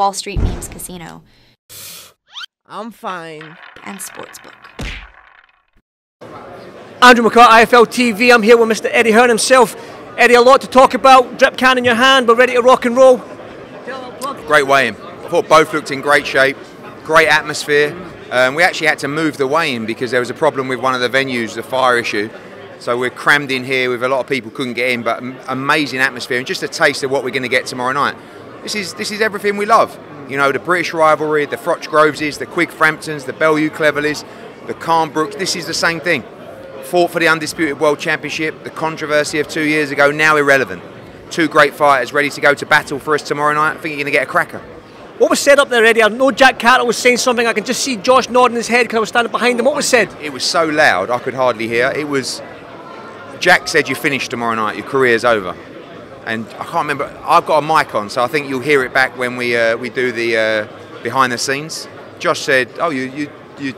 Wall Street Memes Casino. I'm fine. And Sportsbook. Andrew McCart, IFL TV. I'm here with Mr. Eddie Hearn himself. Eddie, a lot to talk about. Drip can in your hand, we're ready to rock and roll. Great weigh-in. I thought both looked in great shape, great atmosphere. We actually had to move the weigh-in because there was a problem with one of the venues, the fire issue. So we're crammed in here with a lot of people couldn't get in, but amazing atmosphere and just a taste of what we're going to get tomorrow night. This is everything we love. You know, the British rivalry, the Froch Groveses, the Quigg Framptons, the Bellew Cleverleys, the Calm Brooks. This is the same thing. Fought for the undisputed world championship. The controversy of 2 years ago, now irrelevant. Two great fighters ready to go to battle for us tomorrow night. I think you're going to get a cracker. What was said up there, Eddie? I know Jack Catterall was saying something. I can just see Josh nodding his head because I was standing behind him. What was said? It was so loud I could hardly hear. It was, Jack said, "You finish tomorrow night. Your career's over." And I can't remember. I've got a mic on, so I think you'll hear it back when we do the behind the scenes. Josh said, "Oh, you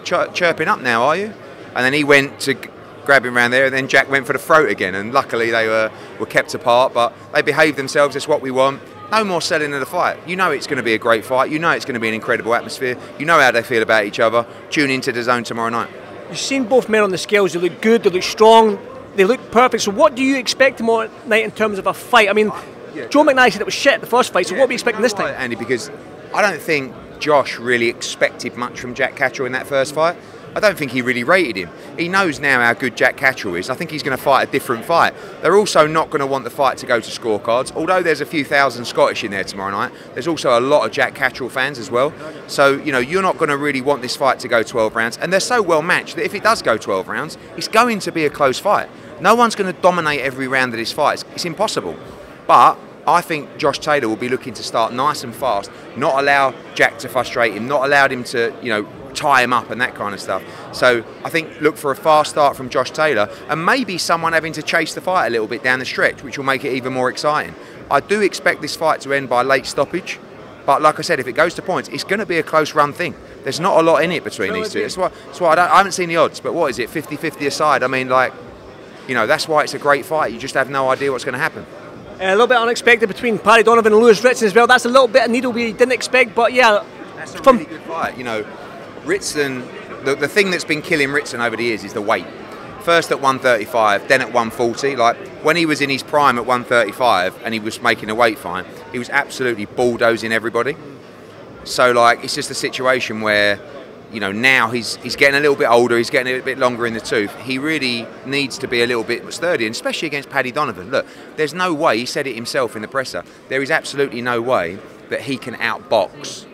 chirping up now, are you?" And then he went to grab him around there, and then Jack went for the throat again. And luckily they were kept apart, but they behaved themselves. That's what we want. No more selling of the fight. You know it's going to be a great fight. You know it's going to be an incredible atmosphere. You know how they feel about each other. Tune into DAZN tomorrow night. You've seen both men on the scales. They look good. They look strong. They look perfect. So what do you expect tomorrow night in terms of a fight? I mean, Joe McKnight said it was shit the first fight. So what are we expecting this time? Andy, because I don't think Josh really expected much from Jack Catterall in that first fight. I don't think he really rated him. He knows now how good Jack Catterall is. I think he's going to fight a different fight. They're also not going to want the fight to go to scorecards. Although there's a few thousand Scottish in there tomorrow night, there's also a lot of Jack Catterall fans as well. So, you know, you're not going to really want this fight to go 12 rounds. And they're so well matched that if it does go 12 rounds, it's going to be a close fight. No one's going to dominate every round of this fight. It's impossible. But I think Josh Taylor will be looking to start nice and fast, not allow Jack to frustrate him, not allow him to, you know, tie him up and that kind of stuff. So I think look for a fast start from Josh Taylor and maybe someone having to chase the fight a little bit down the stretch, which will make it even more exciting. I do expect this fight to end by late stoppage, but like I said, if it goes to points, it's going to be a close run thing. There's not a lot in it between these two. That's why I haven't seen the odds, but what is it, 50-50 aside? I mean, like, you know, that's why it's a great fight. You just have no idea what's going to happen. A little bit unexpected between Paddy Donovan and Lewis Ritson as well. That's a little bit of needle we didn't expect, but yeah. That's a really good fight. You know, Ritson, the thing that's been killing Ritson over the years is the weight. First at 135, then at 140. Like, when he was in his prime at 135 and he was making a weight fight, he was absolutely bulldozing everybody. So, like, it's just a situation where, you know, now he's getting a little bit older, he's getting a little bit longer in the tooth. He really needs to be a little bit sturdy, and especially against Paddy Donovan. Look, there's no way, he said it himself in the presser, there is absolutely no way that he can outbox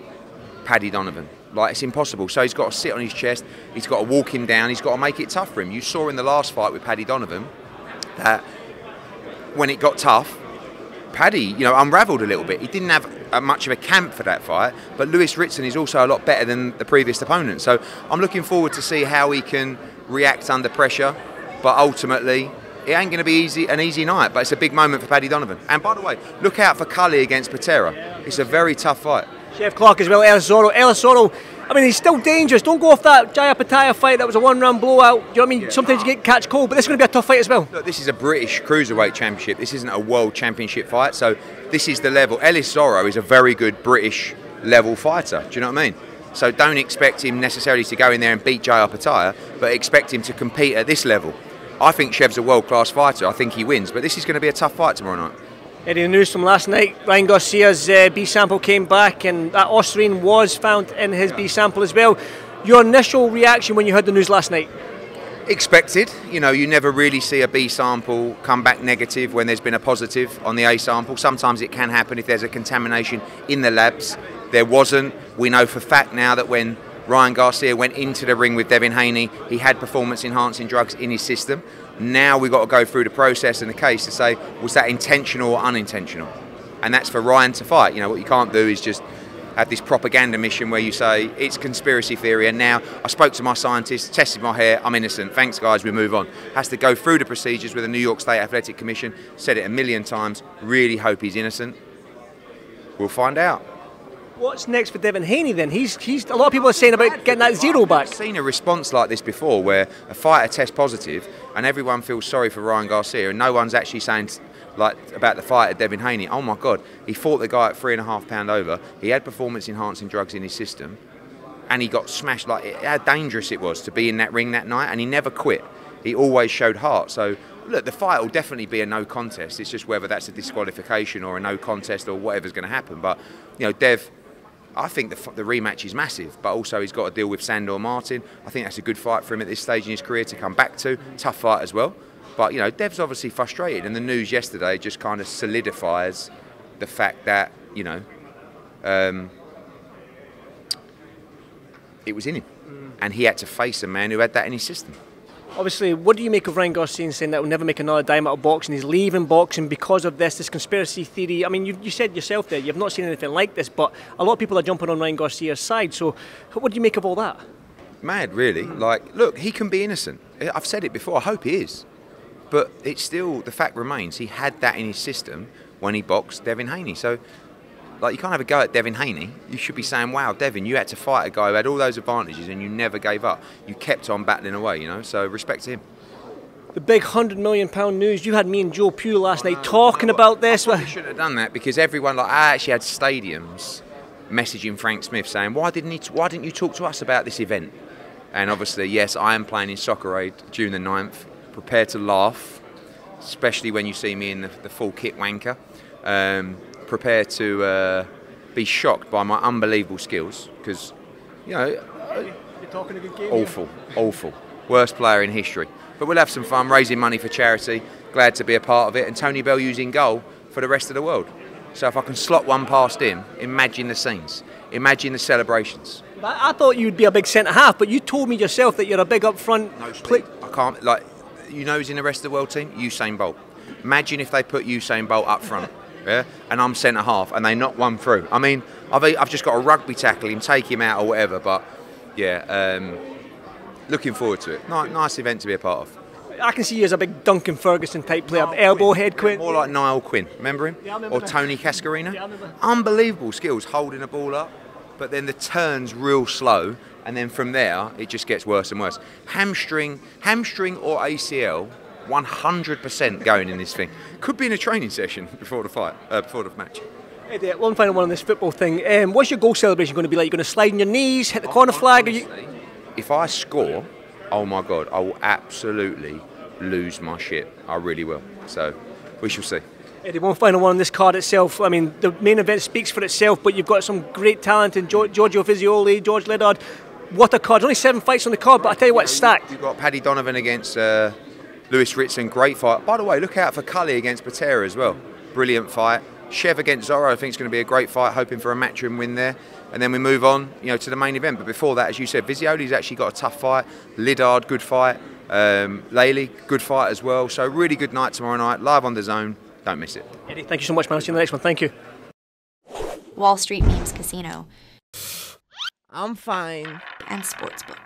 Paddy Donovan. Like, it's impossible. So he's got to sit on his chest, he's got to walk him down, he's got to make it tough for him. You saw in the last fight with Paddy Donovan that when it got tough, Paddy, you know, unravelled a little bit. He didn't have much of a camp for that fight, but Lewis Ritson is also a lot better than the previous opponent. So I'm looking forward to see how he can react under pressure, but ultimately it ain't going to be an easy night, but it's a big moment for Paddy Donovan. And by the way, look out for Cully against Patera. It's a very tough fight. Chef Clark as well, Ellis Zorro, I mean, he's still dangerous. Don't go off that Jaya Pataya fight. That was a one-round blowout. Do you know what I mean? Yeah. Sometimes you catch cold, but this is going to be a tough fight as well. Look, this is a British Cruiserweight Championship. This isn't a World Championship fight, so this is the level. Ellis Zorro is a very good British level fighter. Do you know what I mean? So don't expect him necessarily to go in there and beat Jaya Pataya, but expect him to compete at this level. I think Chev's a world-class fighter. I think he wins, but this is going to be a tough fight tomorrow night. Eddie, the news from last night, Ryan Garcia's B sample came back and that ostarine was found in his B sample as well. Your initial reaction when you heard the news last night? Expected. You know, you never really see a B sample come back negative when there's been a positive on the A sample. Sometimes it can happen if there's a contamination in the labs. There wasn't. We know for fact now that when Ryan Garcia went into the ring with Devin Haney, he had performance-enhancing drugs in his system. Now we've got to go through the process and the case to say, was that intentional or unintentional? And that's for Ryan to fight. You know, what you can't do is just have this propaganda mission where you say, it's conspiracy theory, and now I spoke to my scientists, tested my hair, I'm innocent, thanks guys, we move on. Has to go through the procedures with the New York State Athletic Commission, said it a million times, really hope he's innocent. We'll find out. What's next for Devin Haney then? He's a lot of people are saying about getting that zero back. I've seen a response like this before where a fighter tests positive and everyone feels sorry for Ryan Garcia and no one's actually saying like about the fight at Devin Haney. Oh my God, he fought the guy at £3.5 over. He had performance-enhancing drugs in his system, and he got smashed. Like how dangerous it was to be in that ring that night, and he never quit. He always showed heart. So look, the fight will definitely be a no contest. It's just whether that's a disqualification or a no contest or whatever's going to happen. But you know, Dev, I think the rematch is massive, but also he's got to deal with Sandor Martin. I think that's a good fight for him at this stage in his career to come back to. Tough fight as well. But, you know, Dev's obviously frustrated, and the news yesterday just kind of solidifies the fact that, you know, it was in him. And he had to face a man who had that in his system. Obviously, what do you make of Ryan Garcia saying that he'll never make another dime out of boxing? He's leaving boxing because of this conspiracy theory. I mean, you said yourself there, you've not seen anything like this, but a lot of people are jumping on Ryan Garcia's side. So what do you make of all that? Mad, really. Like, look, he can be innocent. I've said it before, I hope he is. But it's still, the fact remains, he had that in his system when he boxed Devin Haney. So, like, you can't have a go at Devin Haney. You should be saying, wow, Devin, you had to fight a guy who had all those advantages and you never gave up. You kept on battling away, you know, so respect to him. The big £100 million news, you had me and Joe Pugh last night talking about this. I shouldn't have done that because everyone, like, I actually had stadiums messaging Frank Smith saying, why didn't you talk to us about this event? And obviously, yes, I am playing in Soccer Aid June the 9th. Prepare to laugh, especially when you see me in the full kit wanker. Prepare to be shocked by my unbelievable skills because, you know, You're talking a good game. awful. Worst player in history. But we'll have some fun raising money for charity. Glad to be a part of it. And Tony Bellews in goal for the rest of the world. So if I can slot one past him, imagine the scenes. Imagine the celebrations. I thought you'd be a big centre-half, but you told me yourself that you're a big up-front... No speed. I can't, like, you know who's in the rest of the world team? Usain Bolt. Imagine if they put Usain Bolt up front, yeah, and I'm centre-half, and they knock one through. I mean, I've just got to rugby tackle him, take him out or whatever, but, yeah, looking forward to it. Nice event to be a part of. I can see you as a big Duncan Ferguson type player, elbow head Quinn. More like Niall Quinn, remember him? Yeah, I remember or him. Tony Cascarino? Yeah, I remember. Unbelievable skills, holding a ball up, but then the turn's real slow, and then from there, it just gets worse and worse. Hamstring or ACL, 100% going in this thing. Could be in a training session before the fight, before the match. Eddie, one final one on this football thing. What's your goal celebration going to be like? You're going to slide on your knees, hit the corner flag? Honestly, if I score, oh my God, I will absolutely lose my shit. I really will. So, we shall see. Eddie, one final one on this card itself. I mean, the main event speaks for itself, but you've got some great talent in Giorgio Fisioli, George Liddard. What a card. Only 7 fights on the card, but I tell you what, it's stacked. You've got Paddy Donovan against Lewis Ritson, great fight. By the way, look out for Cully against Patera as well. Brilliant fight. Chev against Zorro, I think it's going to be a great fight, hoping for a matchroom win there. And then we move on, you know, to the main event. But before that, as you said, Fisioli's actually got a tough fight. Liddard, good fight. Laley, good fight as well. So really good night tomorrow night, live on DAZN. Don't miss it. Eddie, thank you so much, man. I'll see you in the next one. Thank you. Wall Street Memes Casino I'm fine. and Sportsbook.